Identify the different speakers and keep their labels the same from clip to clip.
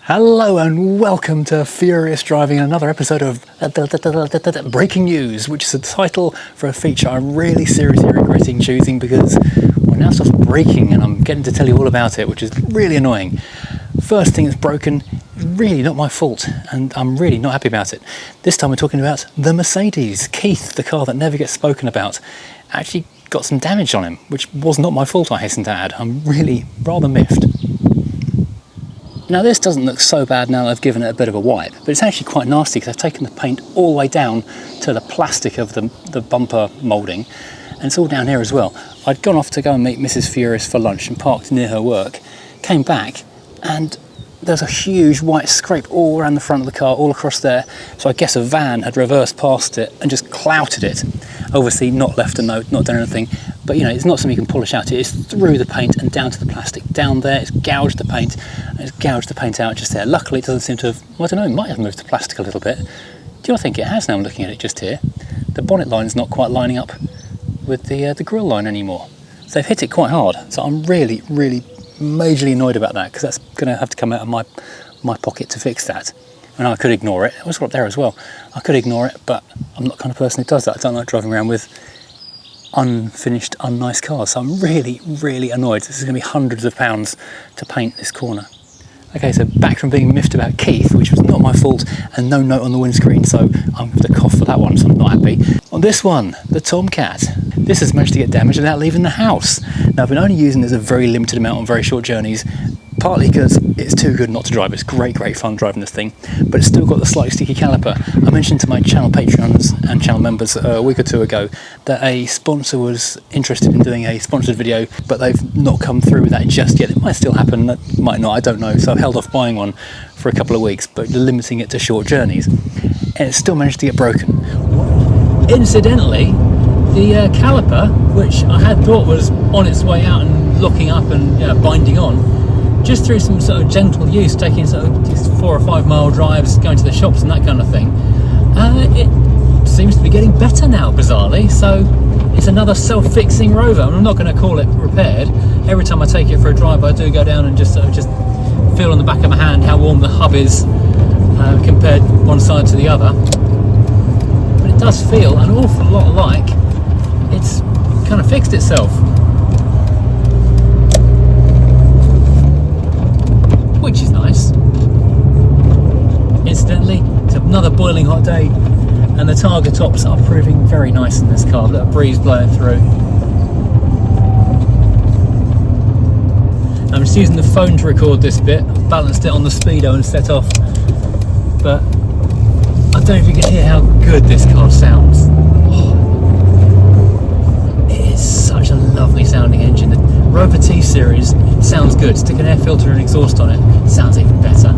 Speaker 1: Hello and welcome to Furious Driving, another episode of Breaking News, which is a title for a feature I'm really seriously regretting choosing because well, now stuff's breaking and I'm getting to tell you all about it, which is really annoying. First thing that's broken is really not my fault and I'm really not happy about it. This time we're talking about the Mercedes. Keith, the car that never gets spoken about, actually got some damage on him, which was not my fault, I hasten to add. I'm really rather miffed. Now this doesn't look so bad now that I've given it a bit of a wipe, but it's actually quite nasty because I've taken the paint all the way down to the plastic of the bumper moulding, and it's all down here as well. I'd gone off to go and meet Mrs. Furious for lunch and parked near her work, came back and there's a huge white scrape all around the front of the car, all across there, so I guess a van had reversed past it and just clouted it. Obviously not left a note, not done anything, but you know, it's not something you can polish out. It is through the paint and down to the plastic. Down there, it's gouged the paint, and it's gouged the paint out just there. Luckily it doesn't seem to have, well, I don't know, it might have moved the plastic a little bit. Do you think it has now? I'm looking at it just here. The bonnet line's not quite lining up with the grille line anymore. So they've hit it quite hard, so I'm really majorly annoyed about that because that's going to have to come out of my pocket to fix that. And I could ignore it. It was up there as well. I could ignore it, but I'm not the kind of person who does that. I don't like driving around with unfinished, unnice cars. So I'm really annoyed. This is going to be hundreds of pounds to paint this corner. Okay, so back from being miffed about Keith, which was not my fault, and no note on the windscreen, so I'm going to cough for that one, so I'm not happy. On this one, the Tomcat. This has managed to get damaged without leaving the house. Now, I've been only using this a very limited amount on very short journeys, partly because it's too good not to drive. It's great fun driving this thing, but it's still got the slightly sticky caliper. I mentioned to my channel Patreons and channel members a week or two ago that a sponsor was interested in doing a sponsored video, but they've not come through with that just yet. It might still happen, it might not, I don't know. So I've held off buying one for a couple of weeks, but limiting it to short journeys. And it still managed to get broken. Incidentally, the caliper, which I had thought was on its way out and locking up and binding on, just through some sort of gentle use, taking sort of just 4 or 5 mile drives, going to the shops and that kind of thing, it seems to be getting better now, bizarrely. So it's another self-fixing rover. I'm not going to call it repaired. Every time I take it for a drive, I do go down and just feel on the back of my hand how warm the hub is compared one side to the other. But it does feel an awful lot like it's kind of fixed itself. Which is nice. Incidentally, it's another boiling hot day and the Targa tops are proving very nice in this car. Let a breeze blowing through. I'm just using the phone to record this bit. I've balanced it on the speedo and set off, but I don't know if you can hear how good this car sounds. It is such a lovely sounding engine. The Rover T series sounds good. Stick an air filter and exhaust on it, sounds even better.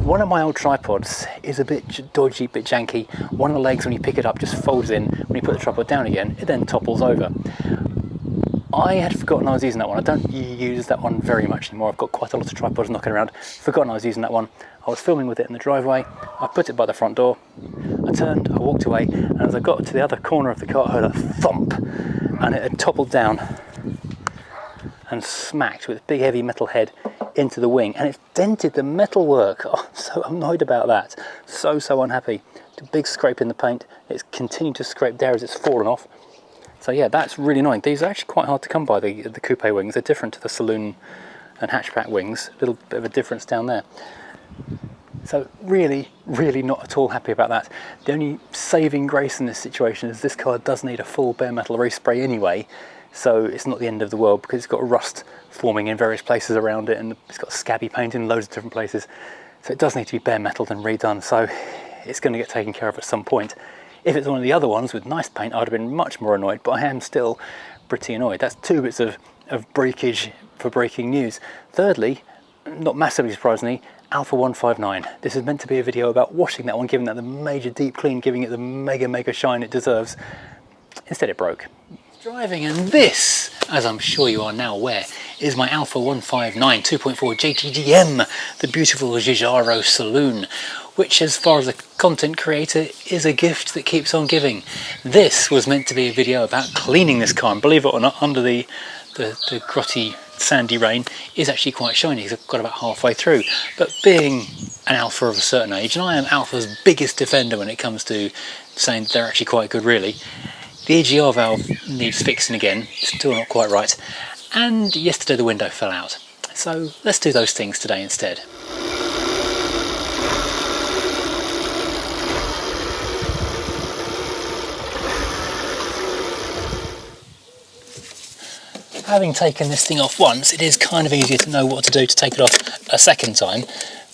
Speaker 1: One of my old tripods is a bit dodgy, bit janky. One of the legs, when you pick it up, just folds in. When you put the tripod down again, it then topples over. I had forgotten I was using that one. I don't use that one very much anymore. I've got quite a lot of tripods knocking around. Forgotten I was using that one. I was filming with it in the driveway. I put it by the front door. I turned, I walked away, and as I got to the other corner of the car, I heard a thump, and it had toppled down and smacked with a big heavy metal head into the wing, and it's dented the metalwork. Oh, I'm so annoyed about that. So unhappy. The big scrape in the paint. It's continued to scrape there as it's fallen off. So yeah, that's really annoying. These are actually quite hard to come by, the coupe wings. They're different to the saloon and hatchback wings. A little bit of a difference down there. So really not at all happy about that. The only saving grace in this situation is this car does need a full bare metal respray anyway, so it's not the end of the world because it's got rust forming in various places around it and it's got scabby paint in loads of different places. So it does need to be bare metaled and redone, so it's going to get taken care of at some point. If it's one of the other ones with nice paint, I would have been much more annoyed, but I am still pretty annoyed. That's 2 bits of breakage for breaking news. Thirdly, not massively surprisingly, Alfa 159. This is meant to be a video about washing that one, giving that the major deep clean, giving it the mega shine it deserves. Instead it broke. Driving, and this, as I'm sure you are now aware, is my Alfa 159 2.4 JTDM, the beautiful Giugiaro saloon, which as far as the content creator is a gift that keeps on giving. This was meant to be a video about cleaning this car, and believe it or not, under the grotty sandy rain is actually quite shiny. I've got about halfway through, but being an Alfa of a certain age, and I am Alfa's biggest defender when it comes to saying that they're actually quite good really, the EGR valve needs fixing again, still not quite right, and yesterday the window fell out. So let's do those things today instead. Having taken this thing off once, it is kind of easier to know what to do to take it off a second time,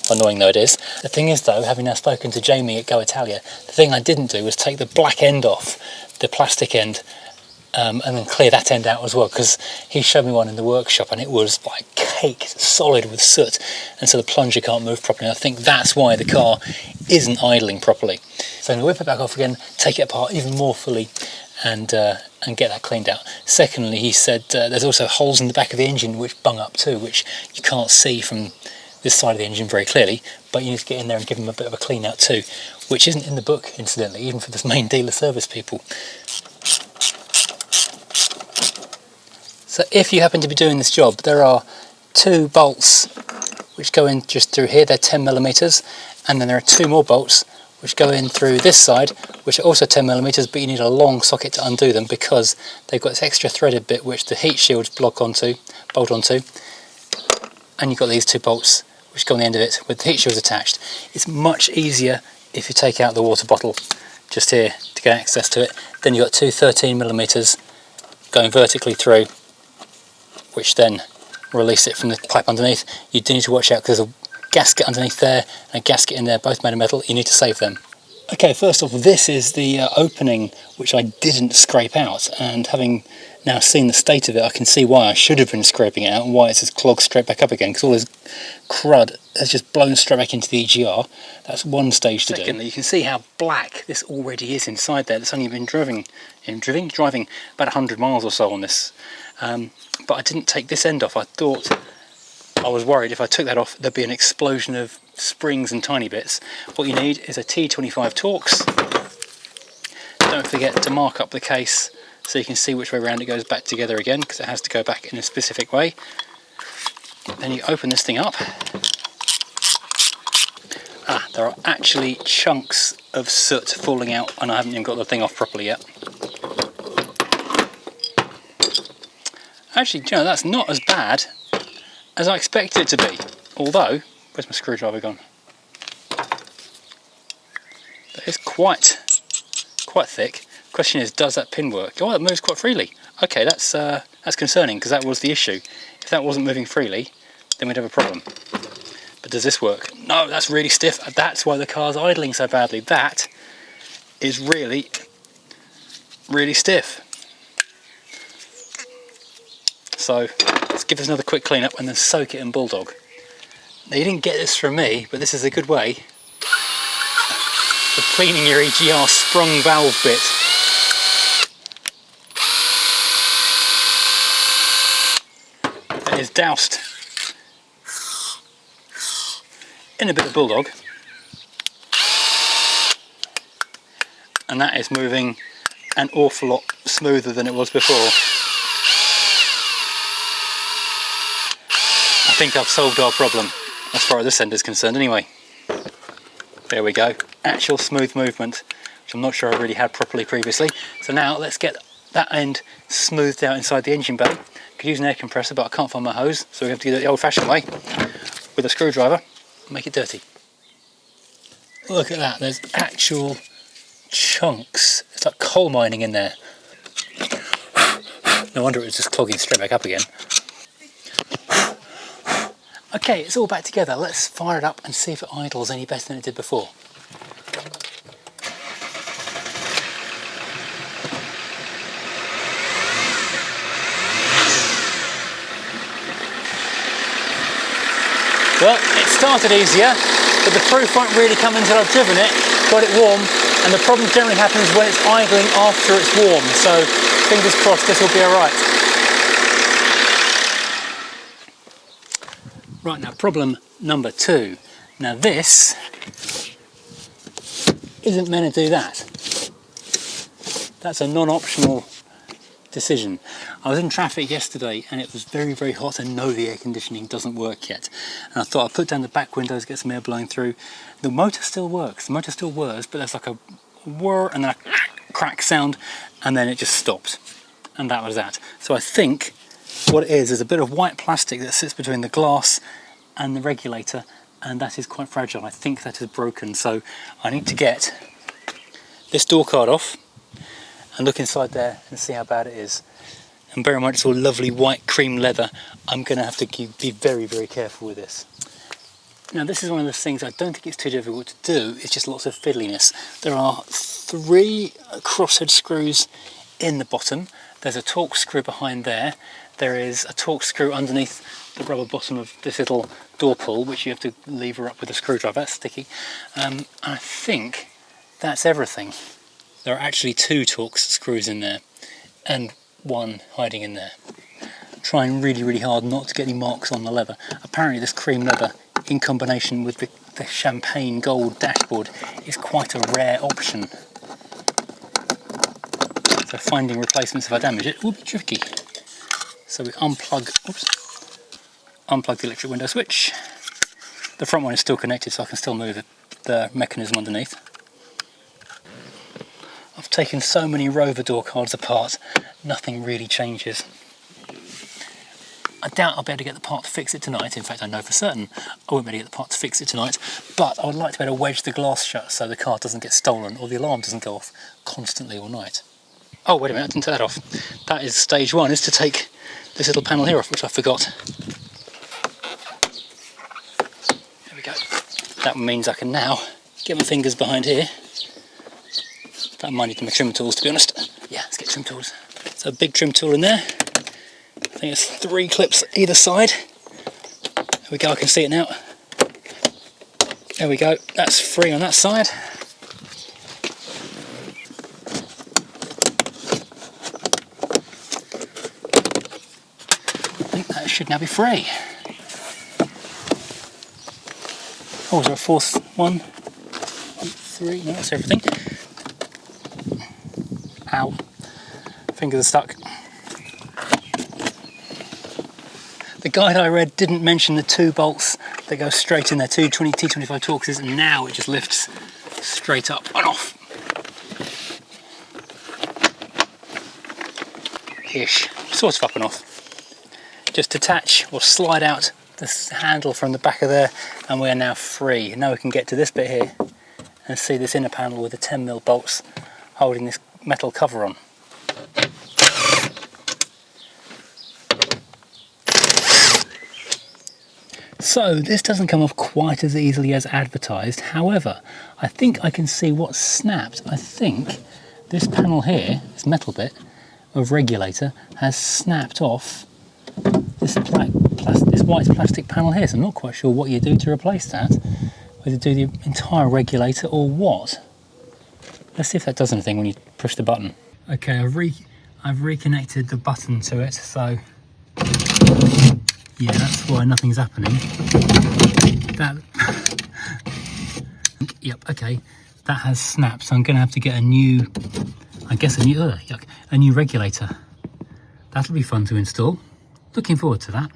Speaker 1: annoying though it is. The thing is though, having now spoken to Jamie at Go Italia, the thing I didn't do was take the black end off, the plastic end, and then clear that end out as well, because he showed me one in the workshop and it was like caked solid with soot, and so the plunger can't move properly. And I think that's why the car isn't idling properly. So I'm going to whip it back off again, take it apart even more fully, and get that cleaned out. Secondly, he said there's also holes in the back of the engine which bung up too, which you can't see from this side of the engine very clearly, but you need to get in there and give them a bit of a clean out too, which isn't in the book incidentally, even for the main dealer service people. So if you happen to be doing this job, there are two bolts which go in just through here, they're 10mm, and then there are two more bolts which go in through this side, which are also 10mm, but you need a long socket to undo them because they've got this extra threaded bit which the heat shields bolt onto, and you've got these two bolts which go on the end of it with the heat shields attached. It's much easier if you take out the water bottle just here to get access to it. Then you've got two 13mm going vertically through, which then release it from the pipe underneath. You do need to watch out because there's a gasket underneath there and a gasket in there, both made of metal. You need to save them. Okay, first off, this is the opening which I didn't scrape out, and having now seen the state of it, I can see why I should have been scraping it out and why it's just clogged straight back up again, because all this crud has just blown straight back into the EGR. That's one stage to do. Secondly, you can see how black this already is inside there. It's only been driving about 100 miles or so on this. But I didn't take this end off. I was worried if I took that off there'd be an explosion of springs and tiny bits. What you need is a T25 Torx. Don't forget to mark up the case so you can see which way around it goes back together again, because it has to go back in a specific way. Then you open this thing up. There are actually chunks of soot falling out, and I haven't even got the thing off properly yet. Actually, you know, that's not as bad as I expected it to be. Although, where's my screwdriver gone? That is quite thick. Question is, does that pin work? Oh, it moves quite freely. Okay, that's concerning, because that was the issue. If that wasn't moving freely, then we'd have a problem. But does this work? No, that's really stiff. That's why the car's idling so badly. That is really, really stiff. So let's give this another quick clean up and then soak it in Bulldog. Now, you didn't get this from me, but this is a good way of cleaning your EGR sprung valve bit. That is doused in a bit of Bulldog, and that is moving an awful lot smoother than it was before. I think I've solved our problem as far as this end is concerned anyway. There we go, actual smooth movement, which I'm not sure I really had properly previously. So now let's get that end smoothed out inside the engine bay. Could use an air compressor, but I can't find my hose, so we have to do it the old fashioned way with a screwdriver and make it dirty. Look at that, there's actual chunks. It's like coal mining in there. No wonder it was just clogging straight back up again. Okay, it's all back together. Let's fire it up and see if it idles any better than it did before. Well, it started easier, but the proof won't really come until I've driven it, got it warm, and the problem generally happens when it's idling after it's warm, so fingers crossed this will be alright. Right, now problem number two. Now this isn't meant to do that. That's a non-optional decision. I was in traffic yesterday and it was very, very hot, and no, the air conditioning doesn't work yet. And I thought I'd put down the back windows, get some air blowing through. The motor still works, the motor still whirs, but there's like a whir and then a crack sound, and then it just stopped. And that was that. So I think what it is a bit of white plastic that sits between the glass and the regulator, and that is quite fragile. I think that is broken, so I need to get this door card off and look inside there and see how bad it is. And bear in mind it's all lovely white cream leather. I'm going to have to be very, very careful with this. Now this is one of those things I don't think it's too difficult to do, it's just lots of fiddliness. There are 3 crosshead screws in the bottom. There's a torque screw behind there. There is a torque screw underneath the rubber bottom of this little door pull, which you have to lever up with a screwdriver. That's sticky. I think that's everything. There are actually 2 torque screws in there and 1 hiding in there. I'm trying really, really hard not to get any marks on the leather. Apparently this cream leather, in combination with the champagne gold dashboard, is quite a rare option. So finding replacements if I damage it will be tricky. So we unplug the electric window switch. The front one is still connected, so I can still move the mechanism underneath. I've taken so many Rover door cards apart, nothing really changes. I doubt I'll be able to get the part to fix it tonight. In fact, I know for certain I won't be able to get the part to fix it tonight, but I would like to be able to wedge the glass shut so the car doesn't get stolen or the alarm doesn't go off constantly all night. Oh, wait a minute, I didn't take that off. That is stage 1, is to take this little panel here off, which I forgot. There we go. That means I can now get my fingers behind here. That might need my trim tools, to be honest. Yeah, let's get trim tools. So a big trim tool in there. I think it's 3 clips either side. There we go, I can see it now. There we go, that's 3 on that side. I think that should now be free. Oh, is there a 4th one? 3, no, that's everything. Ow, fingers are stuck. The guide I read didn't mention the 2 bolts that go straight in there, 2 T25 Torxes, and now it just lifts straight up and off. Ish, sort of up and off. Just detach or slide out this handle from the back of there, and we are now free. Now we can get to this bit here and see this inner panel with the 10mm bolts holding this metal cover on. So this doesn't come off quite as easily as advertised. However, I think I can see what's snapped. I think this panel here, this metal bit of regulator, has snapped off this white plastic panel here. So I'm not quite sure what you do to replace that, whether do the entire regulator or what. Let's see if that does anything when you push the button. Okay, I've reconnected the button to it, so yeah, that's why nothing's happening. Yep, okay, that has snapped, so I'm going to have to get a new, I guess a new regulator. That'll be fun to install. Looking forward to that.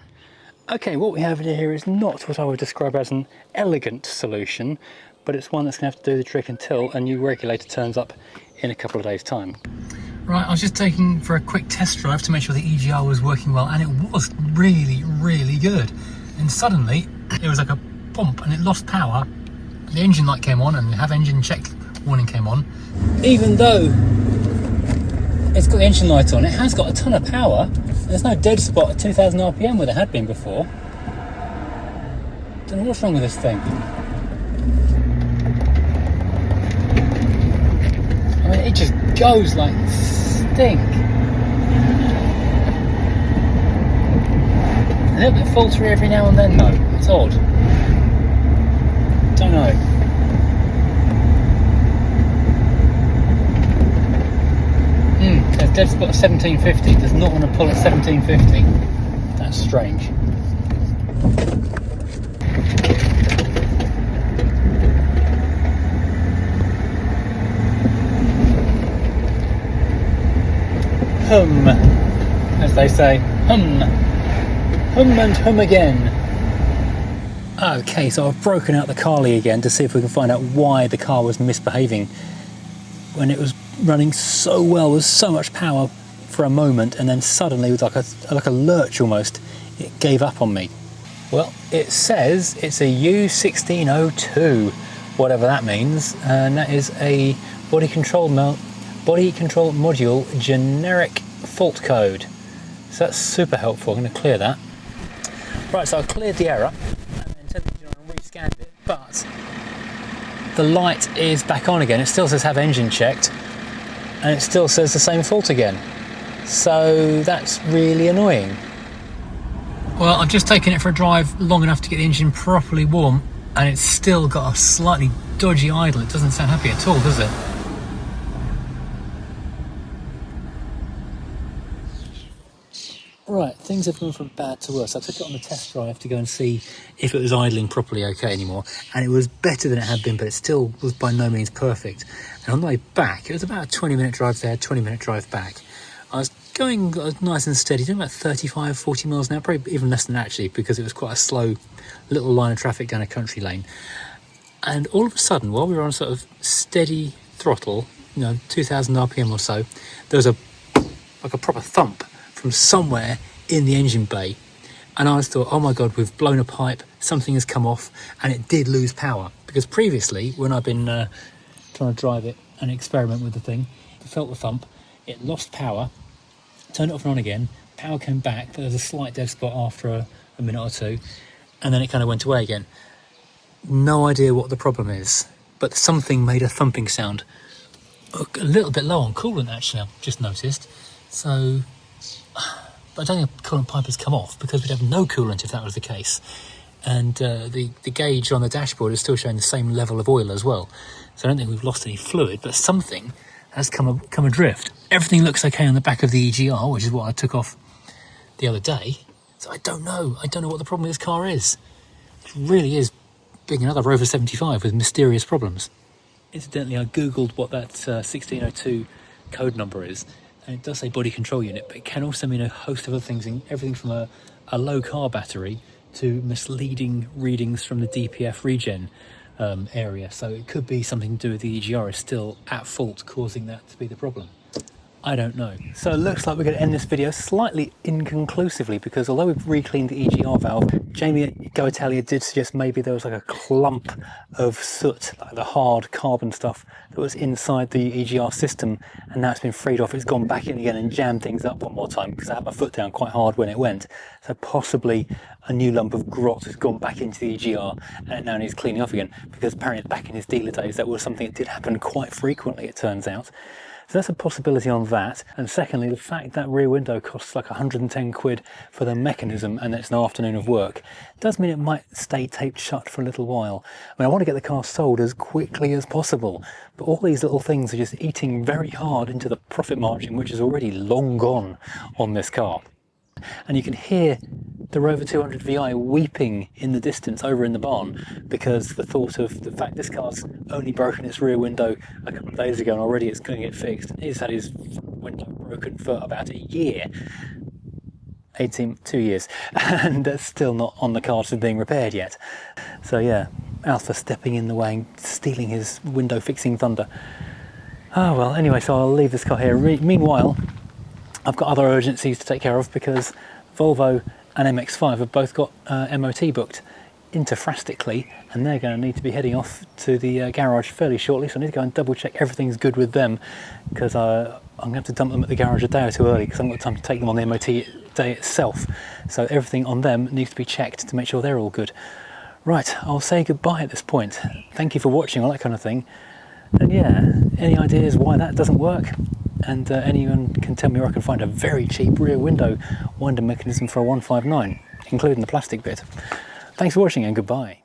Speaker 1: Okay, what we have here is not what I would describe as an elegant solution, but it's one that's going to have to do the trick until a new regulator turns up in a couple of days' time. Right, I was just taking for a quick test drive to make sure the EGR was working well, and it was really, really good. And suddenly, it was like a bump and it lost power. The engine light came on and the have engine check warning came on. Even though it's got the engine light on, it has got a ton of power. There's no dead spot at 2000 RPM where there had been before. Don't know what's wrong with this thing. I mean, it just goes like stink. A little bit faltery every now and then though, it's odd. Don't know. There's dead spot at 1750, does not want to pull at 1750. That's strange. hum, as they say. Hum. Hum and hum again. Okay, so I've broken out the Carly again to see if we can find out why the car was misbehaving when it was running so well with so much power for a moment, and then suddenly with like a lurch almost, it gave up on me. Well, it says it's a U1602, whatever that means, and that is a body control module generic fault code. So that's super helpful. I'm going to clear that. Right, so I cleared the error and then rescanned it, but the light is back on again. It still says have engine checked, and it still says the same fault again. So that's really annoying. Well, I've just taken it for a drive long enough to get the engine properly warm, and it's still got a slightly dodgy idle. It doesn't sound happy at all, does it? Right, things have gone from bad to worse. I took it on the test drive to go and see if it was idling properly okay anymore, and it was better than it had been, but it still was by no means perfect. And on the way back, it was about a 20-minute drive there, 20-minute drive back. I was going nice and steady, doing about 35, 40 miles an hour, probably even less than that actually, because it was quite a slow little line of traffic down a country lane. And all of a sudden, while we were on sort of steady throttle, 2,000 RPM or so, there was a proper thump from somewhere in the engine bay, and I just thought, oh my god, we've blown a pipe, something has come off, and it did lose power. Because previously, when I've been trying to drive it and experiment with the thing, it felt the thump, it lost power, turned it off and on again, power came back, but there was a slight dead spot after a minute or two, and then it kind of went away again. No idea what the problem is, but something made a thumping sound. A little bit low on coolant actually, I've just noticed. So, but I don't think the coolant pipe has come off, because we'd have no coolant if that was the case. And the gauge on the dashboard is still showing the same level of oil as well. So I don't think we've lost any fluid, but something has come adrift. Everything looks okay on the back of the EGR, which is what I took off the other day. So I don't know what the problem with this car is. It really is being another Rover 75 with mysterious problems. Incidentally, I googled what that 1602 code number is, and it does say body control unit, but it can also mean a host of other things, everything from a low car battery to misleading readings from the DPF regen area. So it could be something to do with the EGR is still at fault, causing that to be the problem. I don't know. So it looks like we're going to end this video slightly inconclusively, because although we've re-cleaned the EGR valve, Jamie at Go Italia did suggest maybe there was like a clump of soot, like the hard carbon stuff that was inside the EGR system, and now it's been freed off. It's gone back in again and jammed things up one more time, because I had my foot down quite hard when it went. So possibly a new lump of grot has gone back into the EGR, and it now needs cleaning off again, because apparently back in his dealer days that was something that did happen quite frequently, it turns out. So that's a possibility on that. And secondly, the fact that rear window costs like 110 quid for the mechanism, and it's an afternoon of work, does mean it might stay taped shut for a little while. I mean, I want to get the car sold as quickly as possible, but all these little things are just eating very hard into the profit margin, which is already long gone on this car. And you can hear the Rover 200 VI weeping in the distance over in the barn, because the thought of the fact this car's only broken its rear window a couple of days ago and already it's going to get fixed. He's had his window broken for about a year, 2 years, and that's still not on the cards of being repaired yet. So yeah, Alfa stepping in the way and stealing his window fixing thunder. Oh well, anyway, so I'll leave this car here. Meanwhile, I've got other urgencies to take care of, because Volvo and MX-5 have both got MOT booked interfrastically, and they're going to need to be heading off to the garage fairly shortly, so I need to go and double check everything's good with them, because I'm going to have to dump them at the garage a day or two early, because I haven't got time to take them on the MOT day itself. So everything on them needs to be checked to make sure they're all good. Right, I'll say goodbye at this point. Thank you for watching, all that kind of thing. And yeah, any ideas why that doesn't work? And anyone can tell me where I can find a very cheap rear window winder mechanism for a 159, including the plastic bit. Thanks for watching and goodbye.